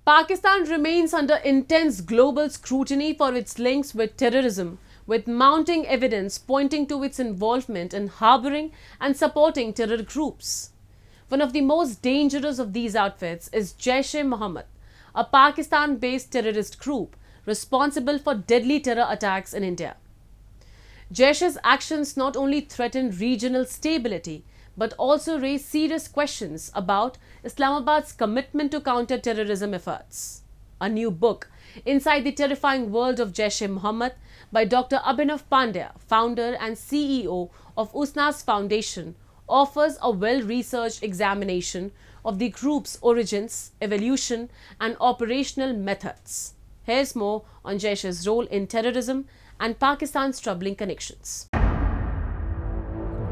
Pakistan remains under intense global scrutiny for its links with terrorism, with mounting evidence pointing to its involvement in harboring and supporting terror groups. One of the most dangerous of these outfits is Jaish-e-Mohammad, a Pakistan-based terrorist group responsible for deadly terror attacks in India. Jaish's actions not only threaten regional stability but also raise serious questions about Islamabad's commitment to counter-terrorism efforts. A new book, Inside the Terrifying World of Jaish-e-Mohammad, by Dr. Abhinav Pandya, founder and CEO of USNA's foundation, offers a well-researched examination of the group's origins, evolution, and operational methods. Here's more on Jaish's role in terrorism and Pakistan's troubling connections.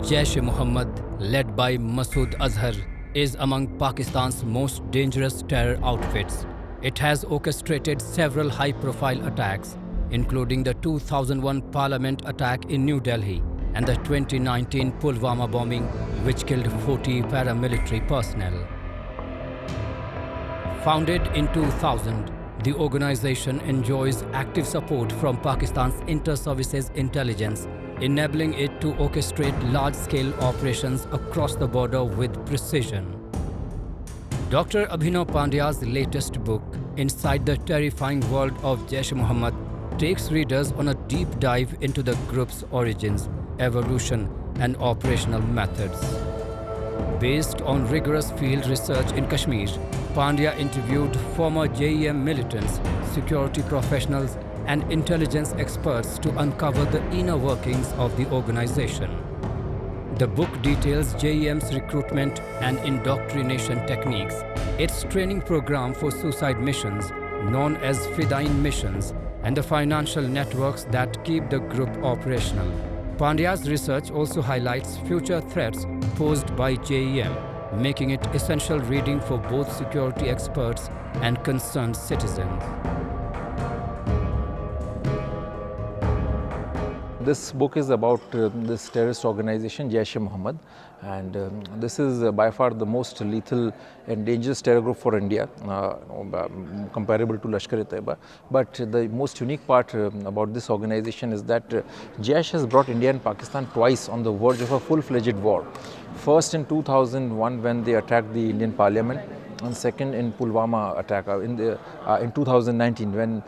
Jaish-e-Mohammad, led by Masood Azhar, is among Pakistan's most dangerous terror outfits. It has orchestrated several high-profile attacks, including the 2001 Parliament attack in New Delhi and the 2019 Pulwama bombing, which killed 40 paramilitary personnel. Founded in 2000, the organization enjoys active support from Pakistan's inter-services intelligence, enabling it to orchestrate large-scale operations across the border with precision. Dr. Abhinav Pandya's latest book, Inside the Terrifying World of Jaish-e-Mohammad, takes readers on a deep dive into the group's origins, evolution, and operational methods. Based on rigorous field research in Kashmir, Pandya interviewed former JEM militants, security professionals, and intelligence experts to uncover the inner workings of the organization. The book details JEM's recruitment and indoctrination techniques, its training program for suicide missions, known as Fidain missions, and the financial networks that keep the group operational. Pandya's research also highlights future threats posed by JEM, making it essential reading for both security experts and concerned citizens. This book is about this terrorist organization, Jaish-e-Mohammad, and this is by far the most lethal and dangerous terror group for India, comparable to Lashkar-e-Taiba. But the most unique part about this organization is that Jaish has brought India and Pakistan twice on the verge of a full-fledged war. First in 2001 when they attacked the Indian Parliament, and second in Pulwama attack in 2019 when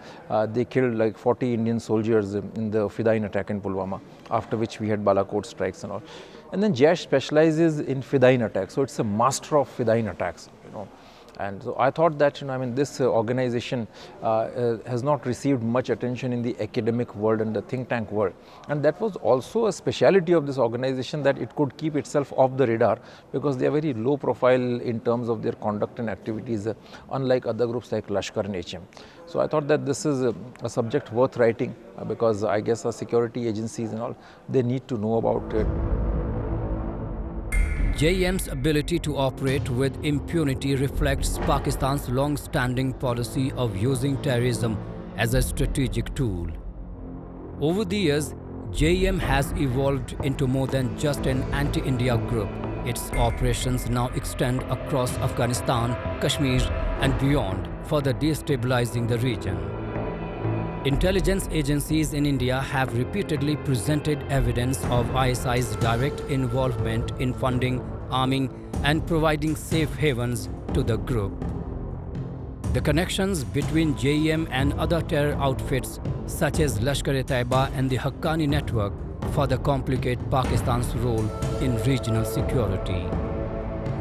they killed like 40 Indian soldiers in the Fidain attack in Pulwama, after which we had Balakot strikes and all. And then Jaish specializes in Fidain attacks, so it's a master of Fidain attacks, And so I thought that, this organization has not received much attention in the academic world and the think tank world. And that was also a speciality of this organization, that it could keep itself off the radar because they are very low profile in terms of their conduct and activities, unlike other groups like Lashkar and HM. So I thought that this is a subject worth writing because I guess our security agencies and all, they need to know about it. JEM's ability to operate with impunity reflects Pakistan's long-standing policy of using terrorism as a strategic tool. Over the years, JEM has evolved into more than just an anti-India group. Its operations now extend across Afghanistan, Kashmir, and beyond, further destabilizing the region. Intelligence agencies in India have repeatedly presented evidence of ISI's direct involvement in funding, arming, and providing safe havens to the group. The connections between JEM and other terror outfits such as Lashkar-e-Taiba and the Haqqani network further complicate Pakistan's role in regional security.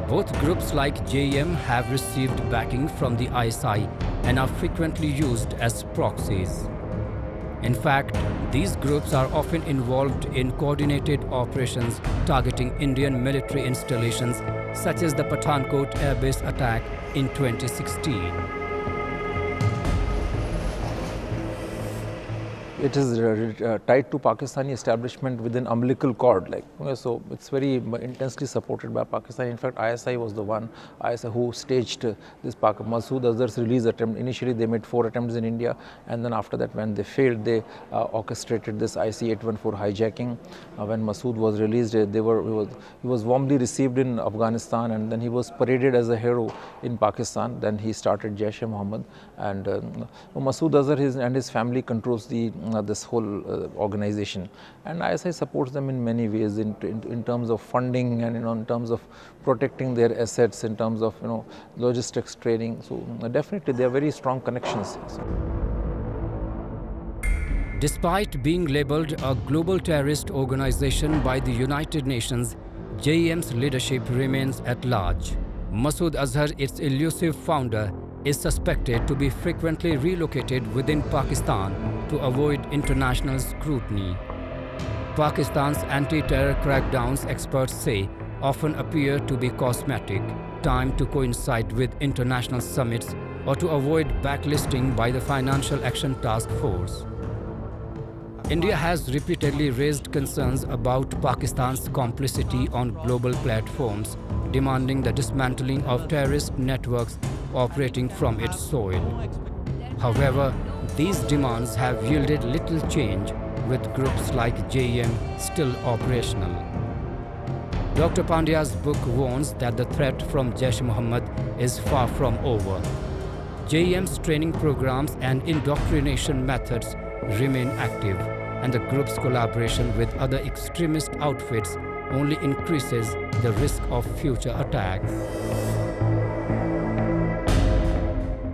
Both groups like JEM have received backing from the ISI and are frequently used as proxies. In fact, these groups are often involved in coordinated operations targeting Indian military installations such as the Pathankot Air Base attack in 2016. it is tied to Pakistani establishment within umbilical cord, like, so it's very intensely supported by Pakistan. In fact, ISI was the one, ISI who staged this Masood Azhar's release attempt. Initially they made 4 attempts in India, and then after that, when they failed, they orchestrated this IC-814 hijacking. When Masood was released, he was warmly received in Afghanistan, and then he was paraded as a hero in Pakistan. Then he started Jaish-e-Mohammad, and Masood Azhar and his family controls this whole organization, and ISI supports them in many ways, in terms of funding, and in terms of protecting their assets, in terms of logistics, training. So definitely there are very strong connections. Despite being labeled a global terrorist organization by the United Nations, JEM's leadership remains at large. Masood Azhar, its elusive founder, is suspected to be frequently relocated within Pakistan to avoid international scrutiny. Pakistan's anti-terror crackdowns, experts say, often appear to be cosmetic, timed to coincide with international summits or to avoid backlisting by the Financial Action Task Force. India has repeatedly raised concerns about Pakistan's complicity on global platforms, demanding the dismantling of terrorist networks operating from its soil. However, these demands have yielded little change, with groups like JEM still operational. Dr. Pandya's book warns that the threat from Jaish-e-Mohammad is far from over. JEM's training programs and indoctrination methods remain active, and the group's collaboration with other extremist outfits only increases the risk of future attacks.